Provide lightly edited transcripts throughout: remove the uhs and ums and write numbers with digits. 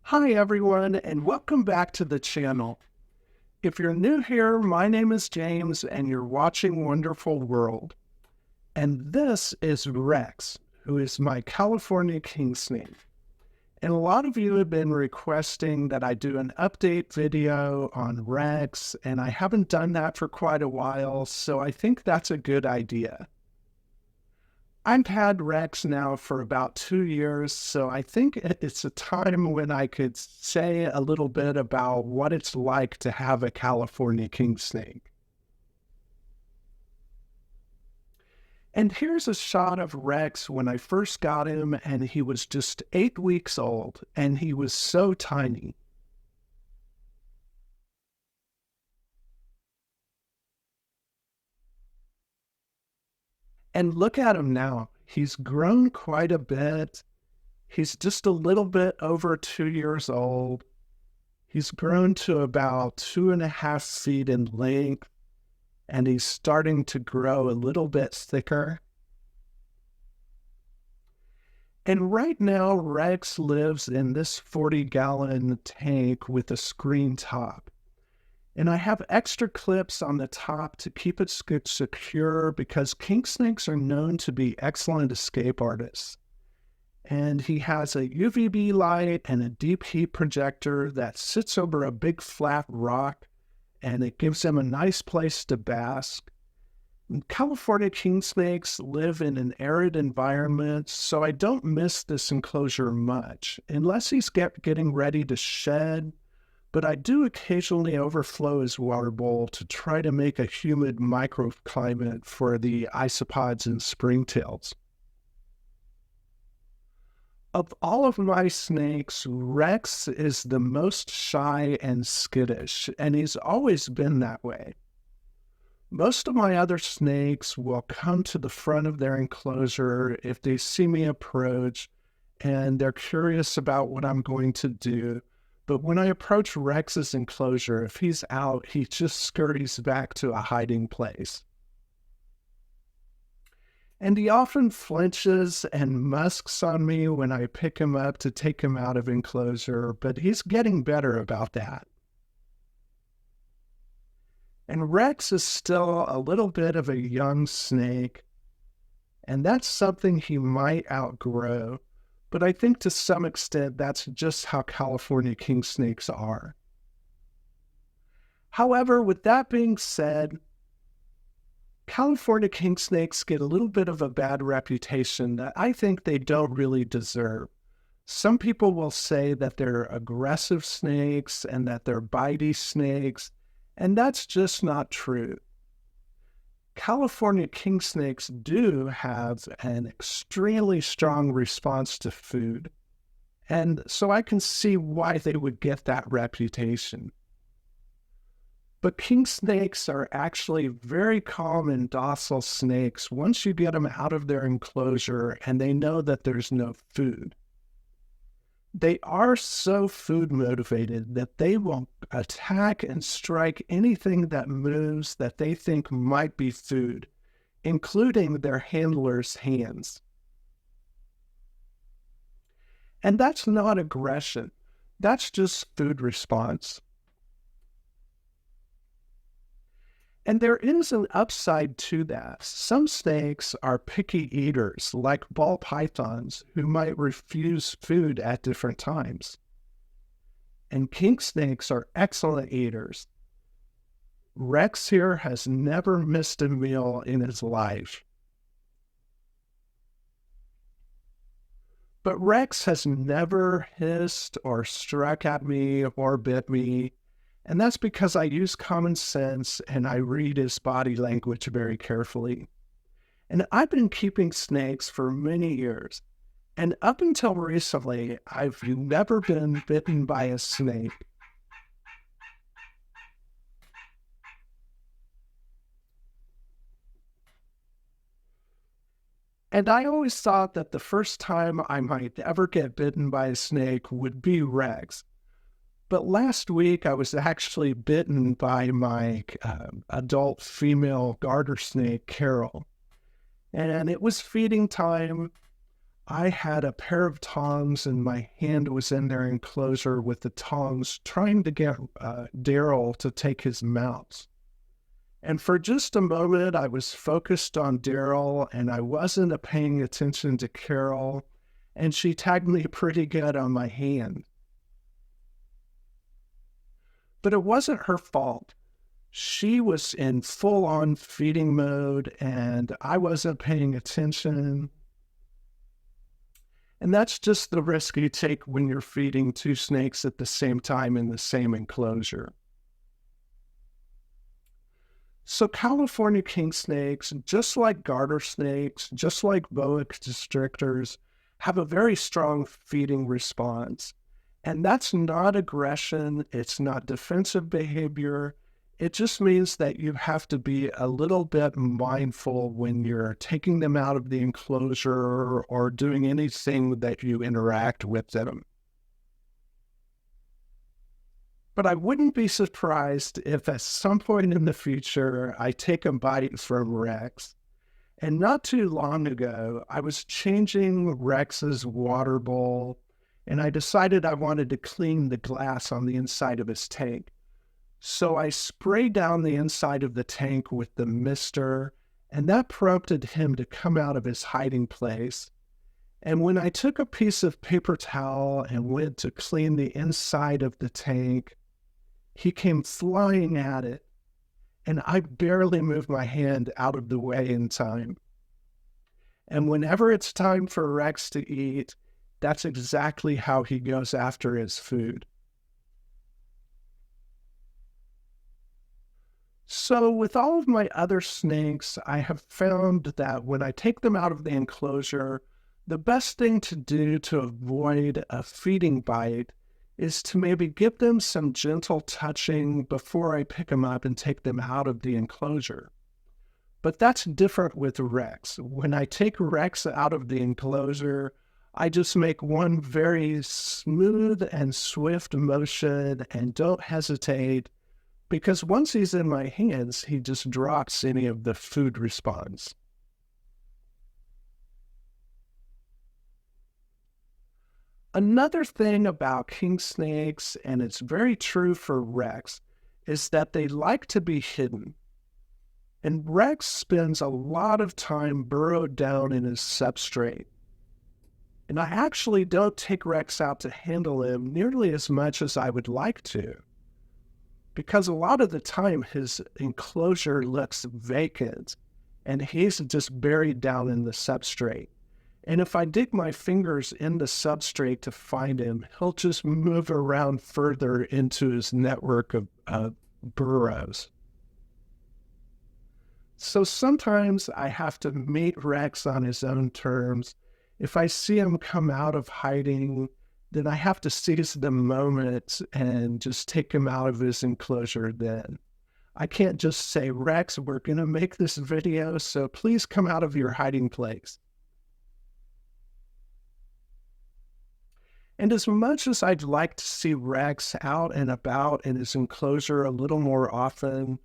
Hi everyone, and welcome back to the channel. If you're new here, my name is James and you're watching Wonderful World. And this is Rex, who is my California Kingsnake. And a lot of you have been requesting that I do an update video on Rex, and I haven't done that for quite a while, so I think that's a good idea. I've had Rex now for about 2 years, so I think it's a time when I could say a little bit about what it's like to have a California king snake. And here's a shot of Rex when I first got him, and he was just 8 weeks old, and he was so tiny. And look at him now. He's grown quite a bit. He's just a little bit over 2 years old. He's grown to about 2.5 feet in length, and he's starting to grow a little bit thicker. And right now, Rex lives in this 40-gallon tank with a screen top. And I have extra clips on the top to keep it secure because king snakes are known to be excellent escape artists. And he has a UVB light and a deep heat projector that sits over a big flat rock, and it gives him a nice place to bask. And California king snakes live in an arid environment, so I don't miss this enclosure much, unless he's getting ready to shed, but I do occasionally overflow his water bowl to try to make a humid microclimate for the isopods and springtails. Of all of my snakes, Rex is the most shy and skittish, and he's always been that way. Most of my other snakes will come to the front of their enclosure if they see me approach, and they're curious about what I'm going to do. But when I approach Rex's enclosure, if he's out, he just scurries back to a hiding place. And he often flinches and musks on me when I pick him up to take him out of enclosure, but he's getting better about that. And Rex is still a little bit of a young snake, and that's something he might outgrow. But I think to some extent that's just how California king snakes are. However, with that being said, California king snakes get a little bit of a bad reputation that I think they don't really deserve. Some people will say that they're aggressive snakes and that they're bitey snakes, and that's just not true. California king snakes do have an extremely strong response to food, and so I can see why they would get that reputation. But king snakes are actually very calm and docile snakes once you get them out of their enclosure and they know that there's no food. They are so food motivated that they will attack and strike anything that moves that they think might be food, including their handlers' hands. And that's not aggression. That's just food response. And there is an upside to that. Some snakes are picky eaters, like ball pythons, who might refuse food at different times. And king snakes are excellent eaters. Rex here has never missed a meal in his life. But Rex has never hissed or struck at me or bit me. And that's because I use common sense and I read his body language very carefully. And I've been keeping snakes for many years. And up until recently, I've never been bitten by a snake. And I always thought that the first time I might ever get bitten by a snake would be Rex. But last week, I was actually bitten by my adult female garter snake, Carol. And it was feeding time. I had a pair of tongs and my hand was in their enclosure with the tongs trying to get Daryl to take his mouse. And for just a moment, I was focused on Daryl and I wasn't paying attention to Carol, and she tagged me pretty good on my hand. But it wasn't her fault. She was in full on feeding mode and I wasn't paying attention. And that's just the risk you take when you're feeding two snakes at the same time in the same enclosure. So California king snakes, just like garter snakes, just like boa constrictors, have a very strong feeding response. And that's not aggression. It's not defensive behavior. It just means that you have to be a little bit mindful when you're taking them out of the enclosure or doing anything that you interact with them. But I wouldn't be surprised if at some point in the future I take a bite from Rex. And not too long ago, I was changing Rex's water bowl, and I decided I wanted to clean the glass on the inside of his tank. So I sprayed down the inside of the tank with the mister, and that prompted him to come out of his hiding place. And when I took a piece of paper towel and went to clean the inside of the tank, he came flying at it, and I barely moved my hand out of the way in time. And whenever it's time for Rex to eat, that's exactly how he goes after his food. So with all of my other snakes, I have found that when I take them out of the enclosure, the best thing to do to avoid a feeding bite is to maybe give them some gentle touching before I pick them up and take them out of the enclosure. But that's different with Rex. When I take Rex out of the enclosure, I just make one very smooth and swift motion and don't hesitate, because once he's in my hands, he just drops any of the food response. Another thing about king snakes, and it's very true for Rex, is that they like to be hidden. And Rex spends a lot of time burrowed down in his substrate. And I actually don't take Rex out to handle him nearly as much as I would like to, because a lot of the time his enclosure looks vacant and he's just buried down in the substrate. And if I dig my fingers in the substrate to find him, he'll just move around further into his network of burrows. So sometimes I have to meet Rex on his own terms. If I see him come out of hiding, then I have to seize the moment and just take him out of his enclosure then. I can't just say, Rex, we're going to make this video, so please come out of your hiding place. And as much as I'd like to see Rex out and about in his enclosure a little more often,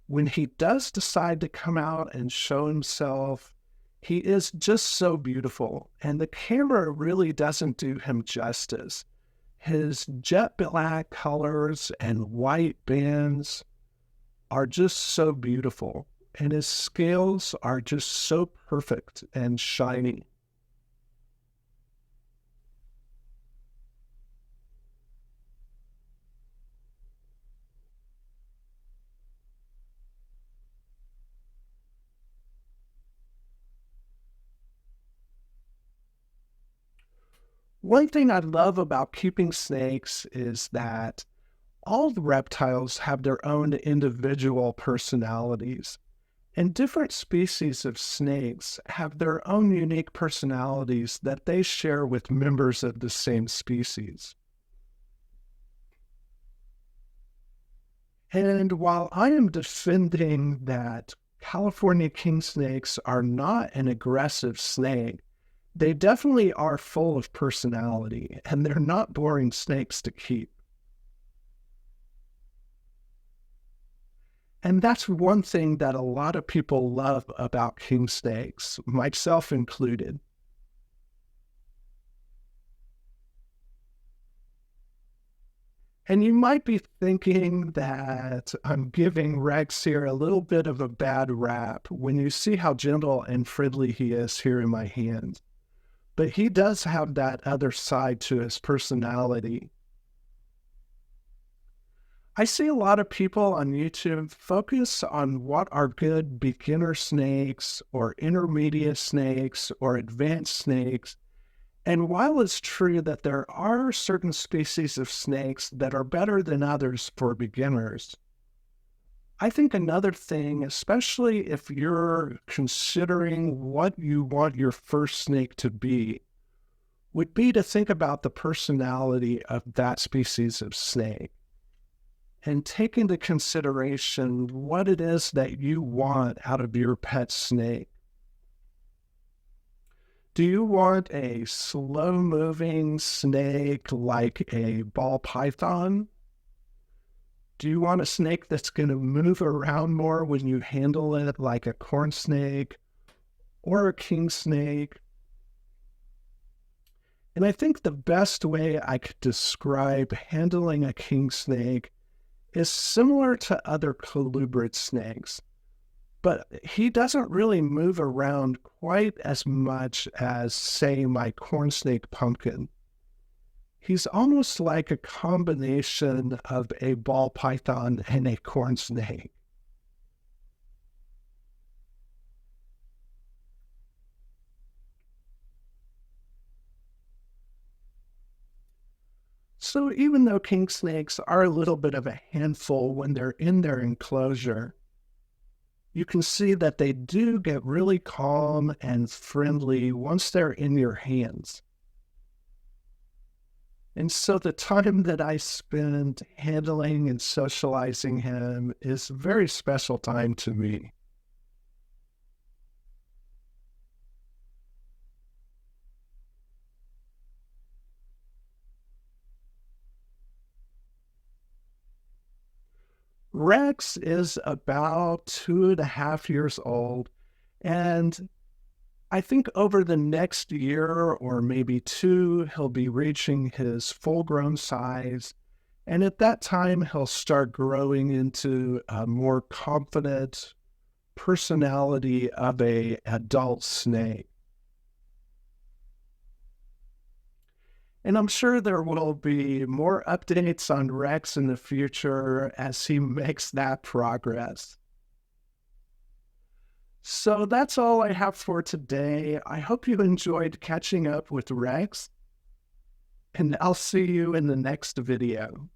when he does decide to come out and show himself, he is just so beautiful, and the camera really doesn't do him justice. His jet black colors and white bands are just so beautiful, and his scales are just so perfect and shiny. One thing I love about keeping snakes is that all the reptiles have their own individual personalities, and different species of snakes have their own unique personalities that they share with members of the same species. And while I am defending that California king snakes are not an aggressive snake, they definitely are full of personality, and they're not boring snakes to keep. And that's one thing that a lot of people love about king snakes, myself included. And you might be thinking that I'm giving Rex here a little bit of a bad rap when you see how gentle and friendly he is here in my hand. But he does have that other side to his personality. I see a lot of people on YouTube focus on what are good beginner snakes or intermediate snakes or advanced snakes. And while it's true that there are certain species of snakes that are better than others for beginners, I think another thing, especially if you're considering what you want your first snake to be, would be to think about the personality of that species of snake and take into consideration what it is that you want out of your pet snake. Do you want a slow-moving snake like a ball python? Do you want a snake that's going to move around more when you handle it like a corn snake or a king snake? And I think the best way I could describe handling a king snake is similar to other colubrid snakes, but he doesn't really move around quite as much as, say, my corn snake pumpkin. He's almost like a combination of a ball python and a corn snake. So even though king snakes are a little bit of a handful when they're in their enclosure, you can see that they do get really calm and friendly once they're in your hands. And so the time that I spend handling and socializing him is a very special time to me. Rex is about 2.5 years old, and I think over the next year or maybe two, he'll be reaching his full-grown size. And at that time, he'll start growing into a more confident personality of a adult snake. And I'm sure there will be more updates on Rex in the future as he makes that progress. So that's all I have for today. I hope you enjoyed catching up with Rex, and I'll see you in the next video.